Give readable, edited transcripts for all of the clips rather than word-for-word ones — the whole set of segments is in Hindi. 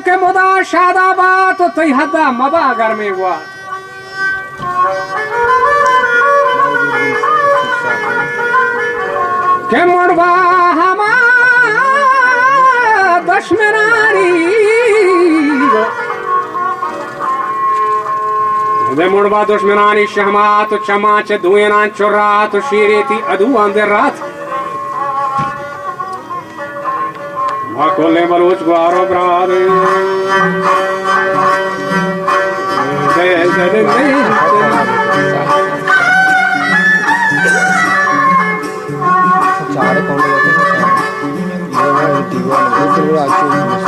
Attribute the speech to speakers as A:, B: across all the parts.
A: के मुदा शादाबाद तो तई हदा मबा घर में हुआ के मुड़वा हमा दशमनारी दे मुड़वा दुश्मनानी शहमा तो चमा च दुएना चुरा तो शीरेती अदू अंदर रात कोले बलूच गुआरो ब्रादे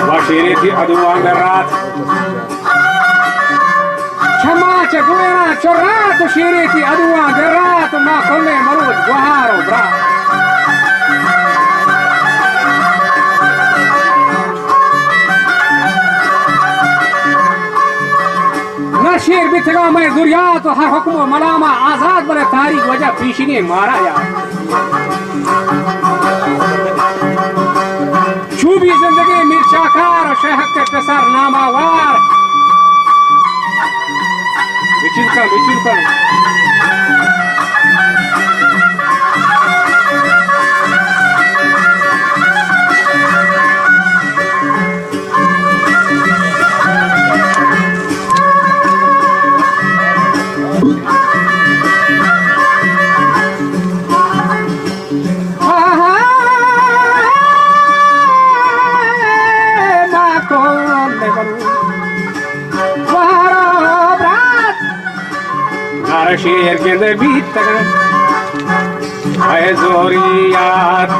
A: वाशीरी थी अदुआ में रात क्षमा चुएना चुरा तो शीरी थी अदुआ में रात माँ कोले बलूच गुआरो ब्राद शेर भी थगा मैं दुरिया तो हर हुक्म मलामा आजाद बने तारीख वजह पीछे मारा या छूबी जिंदगी मिर्चाकार शहक के पेसर नामावार विचिल कर शेर के अंदर भीतर है जोरियात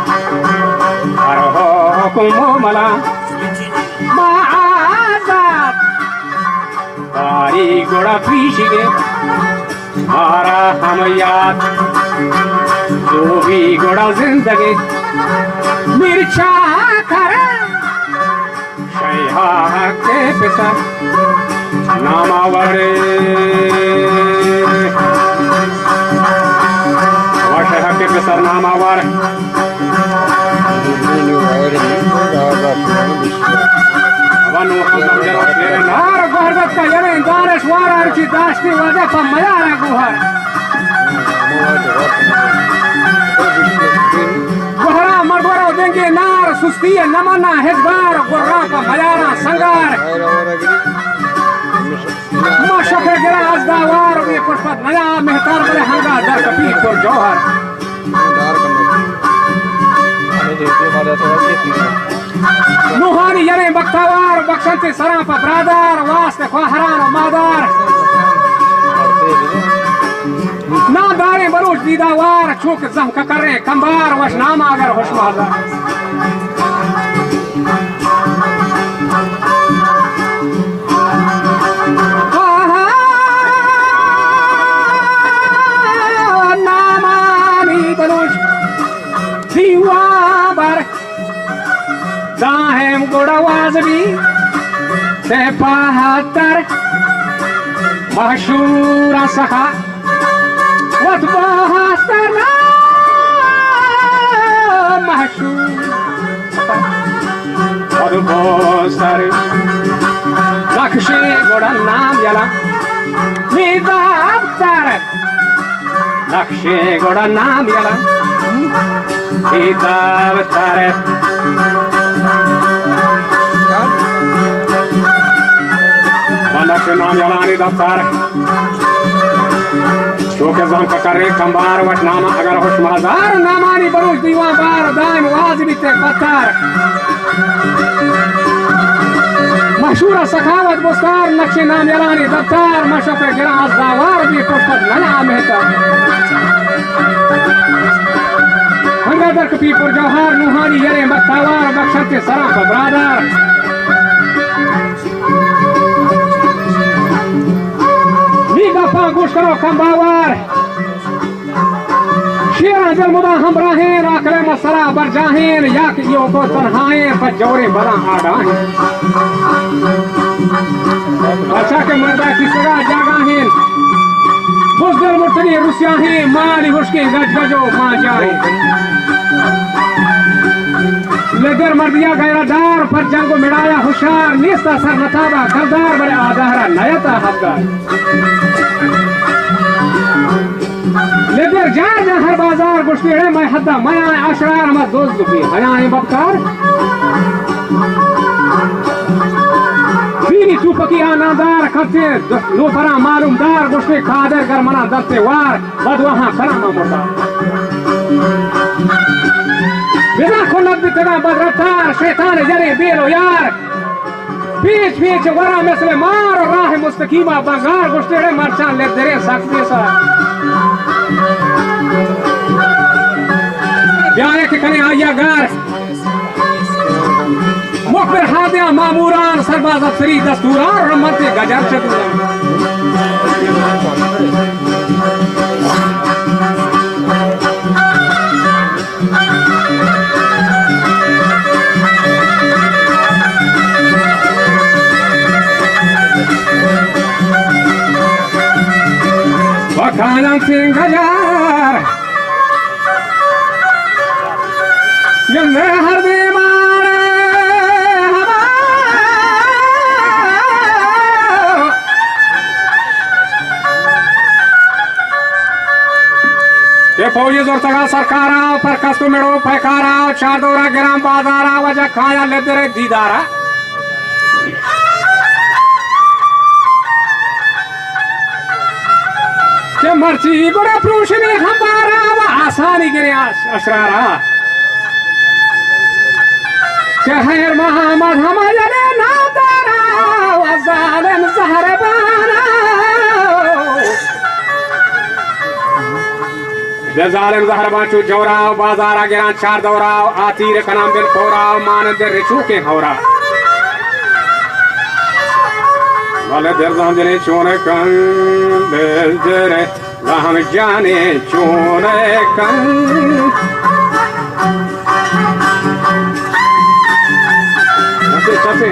A: हर हुक्म मला माज़ात तारी घोड़ा पीछे के मारा हम याद जो भी घोड़ा जिंदगी मिर्चा करे शैहा के पिता नामावरे के पेसर नामावर वनु नार गोहरत का यरे दारस वार की दास्ती वजह पर मजा ना गोहर गोहरा मरदोरा देंगे नार सुस्ती नमना हेजगार गोहरा का मजाना संगार मां शफे गिरा अजदावार ये पुष्पत नया मेहतार बड़े हंगा दर कपीर को जौहर नुहानी यरे बख्तावार बख्शंती सरापा ब्रादर वास्ते ख्वाहरान मादार ना दारे बरूज दीदावार चूक जम का करे कंबार वश नाम अगर होशमादा दाहेम गुड़ावाज भी से 72 मशहूर सखा वत 72 मशहूर और बहुत सारे लक्ष्य गुड़ा नाम जला निदाप्तर लक्ष्य गुड़ा नाम जला निदाप्तर नाम यानी दफ्तर चौके जम का करे कंबार वट नामा अगर होश महजार नामानी बरुज दीवा बार दाम वाजिब ते पत्थर मशहूर सखावत बुस्तार नक्शे नाम यलानी दफ्तार मशफ गिरा दावार भी पुष्पत नना मेहता हंगादर कपी पर जौहर नुहानी यरे मत्तावार बख्शत के सरा पर ब्रादर नीगा गोश करो कंबावर शेरा जल मुदा हम रहें आकले मसरा बर जाहें या कि यो को तन्हाएं पर जोरे बड़ा आडाहें अच्छा के मर्दा की सगा जागाहें बुज़दिल मुर्तनी रुसियाहें माली हुश्के गज गजो मां जाए लेगर मर्दिया गैरादार पर जंगो मिड़ाया हुशार नीस्ता सर नताबा गलदार बड़े आधारा नयता हफ्गार लेकर जा हर बाजार गुश्ती है मैं हद्दा मैं अशरार मत दोस्त दुखी हयाएं बबकार बीनी चुपकी आनादार करते लो परा मालूमदार गुश्ती खादर कर मना दस्ते वार बद वहां करामा मोटा बिना खुलत भी तेरा बदरतार शैतान जरे बेलो यार पीछ पीछ वरा मिसले मार राह मुस्तकीमा बंगार गुश्ती है मरचान ले तेरे सकते सा ब्याह के कने आया गार मुखबिर हादिया मामूरान सरबाज अफसरी दस्तूरान रमते गजर चतुरा वकाना सिंह गजार यंग हर दे मारे ये फौजी जोर तगा सरकारा पर कस्तु मेड़ो पैकारा चादोरा गिराम बाजारा वजह खाया ले तेरे दीदारा के मर्ची बड़ा प्रूश में हमारा वो आसानी गिरे अशरारा कहर मोहम्मद हमारे नादारा वज़ालिम ज़हरबाना ज़ालिम ज़हरबान चू जौराव बाजारा गिरान चार दौराव आतीर कनाम बिल फोराव मानद रिचू के हौरा वाले दर्दाम जने चोने कन बेजरे राम जाने चोने कन चसे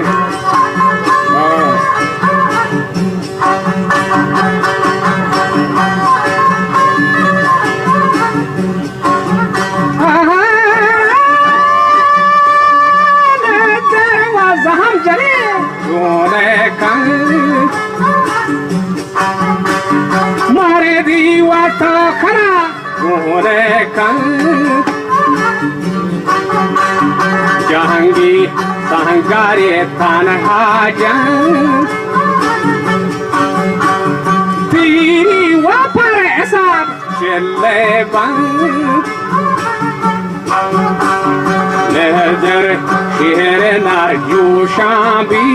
A: हम जले सोने कन मारे दीवा तो खरा सोने कन जहांगी सहंगारे तनहा जंग तेरी वापर ऐसा चले बंग नजर शेर नारजूशाबी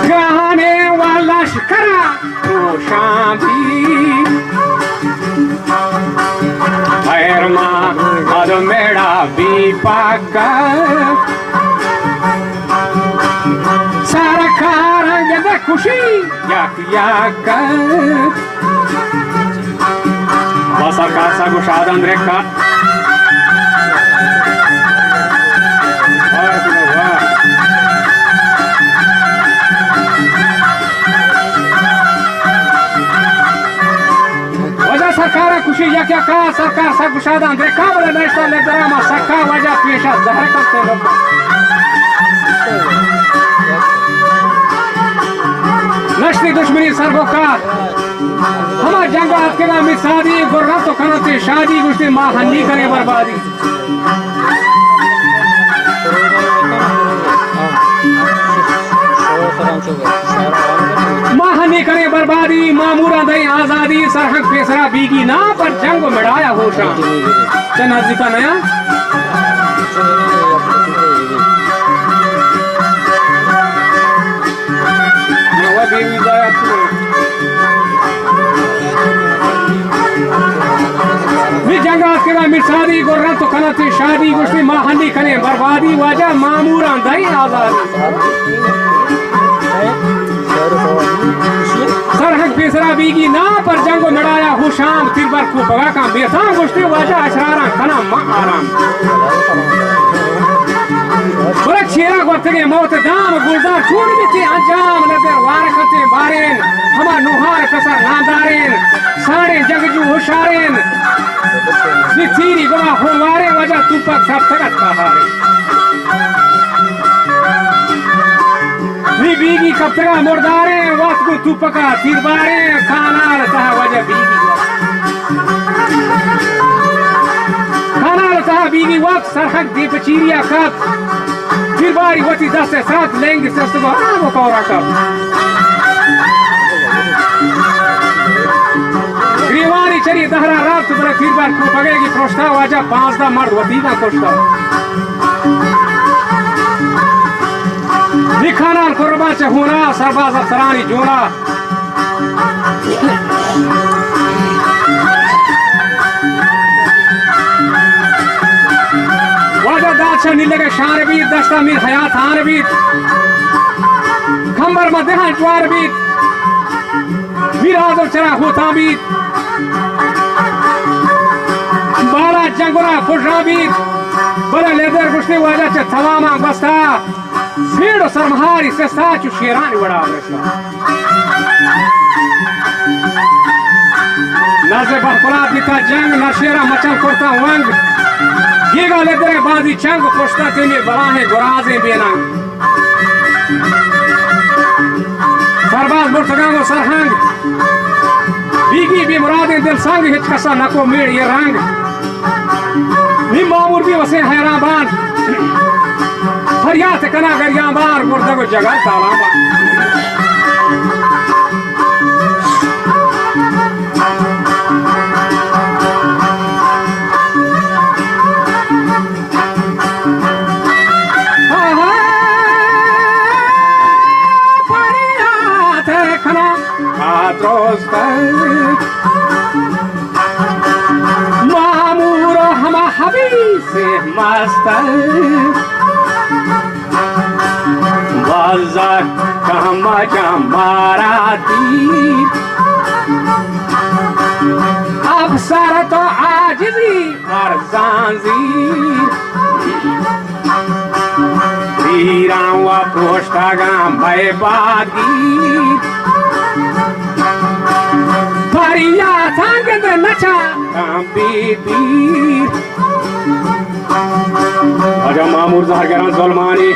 A: गाने वाला शिकरा रोशाबी खैर माँ मद मेरा भी पाका सारा कारंग दे खुशी याक बसा कासा गुशादन रेखा सरकार खुशी या क्या का सरकार सब गुशादान रेखा वाले नेशनल ड्रामा सका वजह पेशा जहर करते लोग नशनी दुश्मनी सरबोका हमार जंगात के नाम शादी गुर्रा तो करते शादी गुश्ती माँ हन्नी करे बर्बादी माँ हन्नी करे बर्बादी मामूरा दई आजादी सरहद पेसरा बीगी ना पर जंग मिटाया होशा चना जी का नया नवा बेबी जाया जंगात के मिसादी गोर्रन तो कनती शादी गुस्ती महानी कने बर्बादी वजह मामूरा दई आजादी सरहद पेसरा बीगी ना पर जंग मिटाया हुशाम तिरबर को पगा का बेसा गुस्ती वजह अशरारा कना मा आराम बड़ा छेरा गोतगे मौत दाम गुलजार छोड़ बिचे अंजाम नजर वारखते बारेन हमा नुहार कसर नादारेन सारे जगजू हुशारेन निथीरी गुमा होवारे वजह तुपक सब तगत कहारे नी बीगी कब तक मुर्दारे वक्त को तुपका तिरबारे खानाल तहा वजह बीगी खानाल तहा बीगी वक्त सरहद दीप चीरिया कब तिरबारी वती दस से सात लेंगे सस्तगो आगो कौरा कब ग्रीवानी चरी दहरा रात बड़े तिरबार को पगेगी प्रोस्ता वजह पांच दा मर्द वती का कोस्ता निखानाल कुर्बा चे होना सरबाज अफसरानी जोना वाजा दादशाह नीलगे शान बीत दस्ता मीर हयात हान बीत खंबर मदेहान ज्वार बीत मीर आजम चरा होता बीत बाला जंगुरा खुशरा बीत बड़ा लेदर गुस्ती वाजा चे थवामा बस्ता सीढ़ सरमहारी से साचु शेरानी वड़ा आवरेस्ता नज़े बहपला दिता जंग नशेरा मचल करता वंग गीगा लेदरे बाजी चंग पुष्टा तेने बलाहे गुराजे बेनंग सरबाज मुर्तगांगो सरहंग बीगी भी मुरादे दिल संग हिचकसा नको मेड़ ये रंग नी मामूर भी वसे हैराबान फरियाद कना गरिया बार मुर्दा को जगह तालाबा फरियाद कना आत्रोस्त मामूर हमा हबी से मस्त बाजार कहाँ जमारा तीर अफसर तो आजिजी और जानजीर वीरावा प्रोष्टागा मैं बागीर फरिया थांगे दे नचा कांबी तीर आजा मामूर जहरगरान ज़ुल्मानी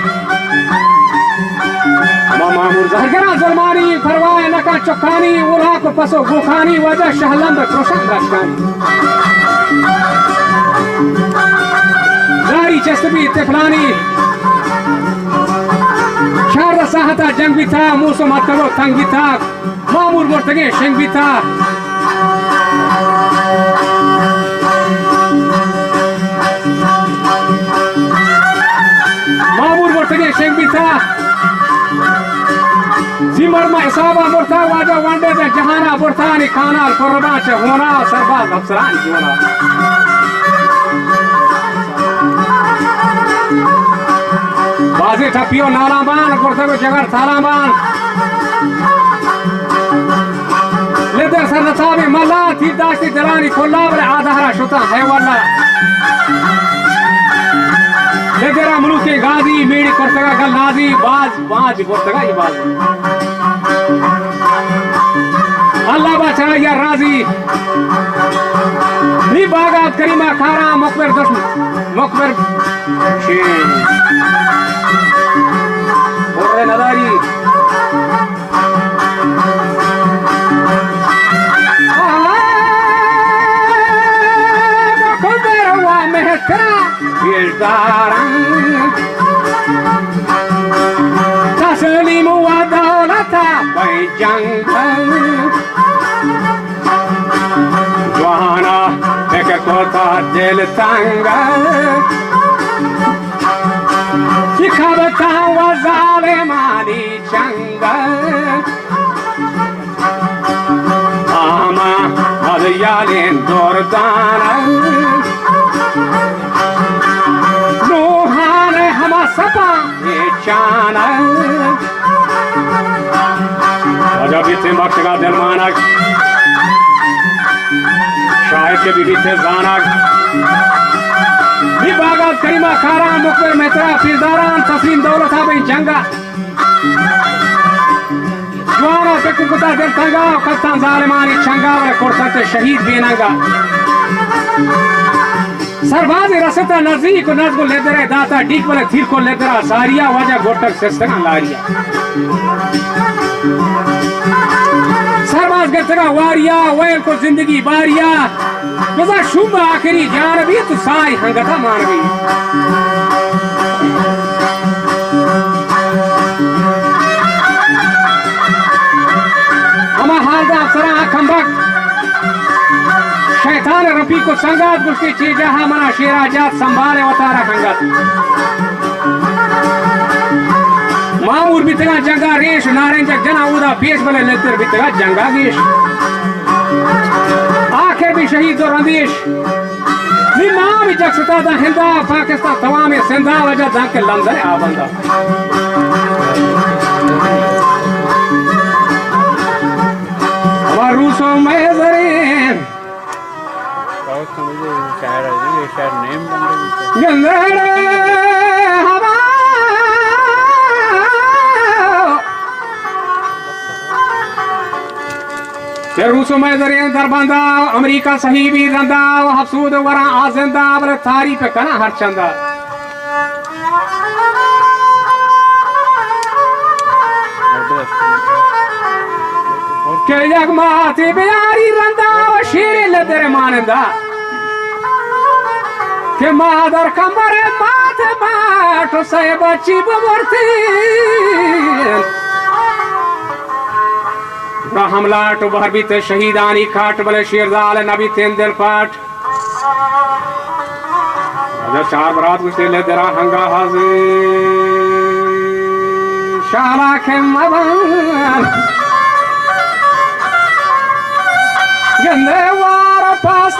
A: मामूर जहरगरान ज़ुल्मानी फरवाए नका चौकानी उला को पसो गुखानी वजह शहलंद क्रोशन राशकानी जारी चस्तबी तिफलानी शारदा साहता जंग भी था मूसो मतलो तंग भी था मामूर मुर्तगे शेंग भी था मामूर मुर्तगे शेंग भी था जिमर में इसाबा मुर्ता वाजा वंडे से जहाना बुरतानी खाना कुर्बा चे होना सरबाज अफसरान जोना बाजी ठपियो नालाबान कुर्ते को जगर थालाबान लेदर सर नसाबी मल्ला थी दाश्ती जलानी कोल्लाबर आधारा शुता है वाला लेदरा मुलुके गाजी मेरी कुर्तगा गल नाजी बाज बाज कुर्तगा ही बाज अल्लाह बादशाह या राजी नी बागात करीमा खारा मुकबर दुश्मन मुकबर शेर बोरे नदारी मुकबर हुआ मेहतरा बिरदारं तस्लीम व दौलता बैजंग वालेन दोरदान नूहान हमा सपा ये चाना राजा भी थे मक्का दिलमानक शायद के भी थे जानक विभागत करीमा खारान मुकबर मेहतरा फिरदारान तस्लीम दौलत भाई जंगा जवाना फिक्र कुता दिल तंगा कप्तान जालिमानी चंगा वाले कोर्सते शहीद बेनंगा सरबाजी रसता नजदीक नजगुल लेदरे दाता डीक वाले थीर को लेदरा सारिया वजह गोटक सिस्टम लारिया सरबाज गतरा वारिया वैल को जिंदगी बारिया गजा शुभ आखिरी जान भी तो साई हंगता मानवी हमा हालदा सरा खंबक शैतान रफी को संगात गुस्ती चीजा मना शेरा जात संभाले वतारा खंगत मामूर बितगा जंगा रेश नारें जग जना उदा पेश बले लेतर बितगा जंगा गेश आखिर भी शहीद और अंदेश निमाम जग सता हिंदा पाकिस्तान तमाम सिंधा वजह जाके लंदन आबंदा रूसो में जरीन शायर नेम रूसो में जरीन दरबंदा अमेरिका सही भी रंदा हफसूद वरा आजिंदा बले थारी पे कना हर चंदा के यक माते बियारी रंदा शेरे लदर मानंदा के मादर कमरे माते बाट से बच्ची बमरती हमला तो बहर भी ते शहीदानी खाट बले शेरजाल नबी तेन दिल पाठ राजा चार बरात गुस्ते लदरा हंगा हाजिर शाला के मबन गंदे वार पास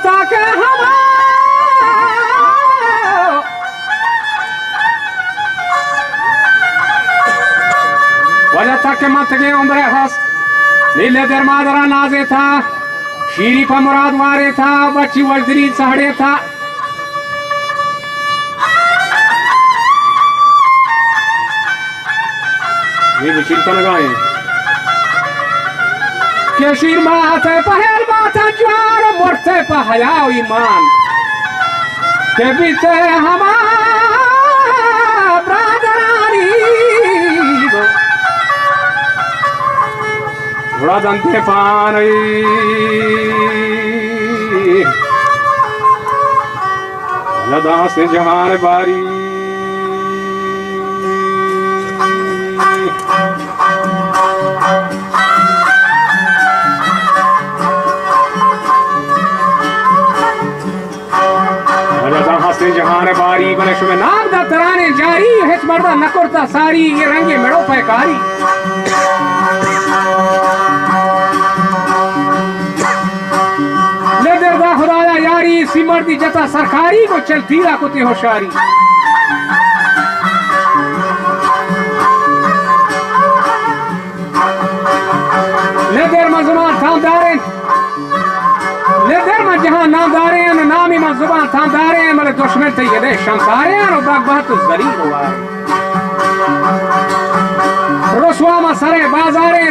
A: ताके हवा वजह था के मत गए उम्र हस नीले दरमादरा नाजे था शीरी पर मुराद वारे था बच्ची वजरी सहड़े था ये बशीर का लगाए के शीर माथे पहल माथा ज्वार मोरते पहयाओ ईमान के बीते हमारा ब्रादरानी बड़ा दंते पान लदा से जहान बारी जहान बारी बने शुभ नाम दा तराने जारी है मर्दा नकुरता सारी ये रंगे मेड़ो पैकारी ले दरदा खुदाया यारी सिमरती जता सरकारी को चलती राकुती होशारी ले देर मजमा थामदारें लेदर में जहां नामदारे हैं नामी में जुबान थामदारे हैं मेरे दुश्मन थे ये दे शमसारे हैं और बागबात जलील हुआ रसवा में सरे बाजारे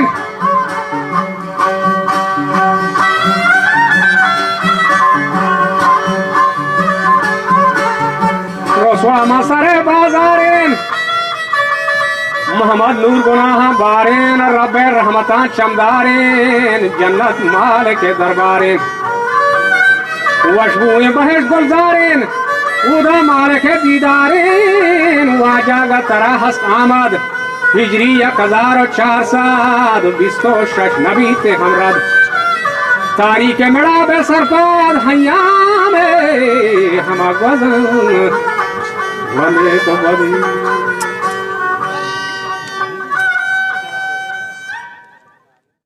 A: रसवा में सरे बाजारे मोहम्मद नूर गुनाह बारेन रब्बे रहमतां चमदारेन जन्नत माल के दरबारे वशबुए बहश गुलजारेन उदा माल के दीदारेन वाजागा तरा हस आमद हिजरी 1400 नबी ते हमरद तारीख मेरा बेसरपाद हैया में हम गज़न वने तो बदी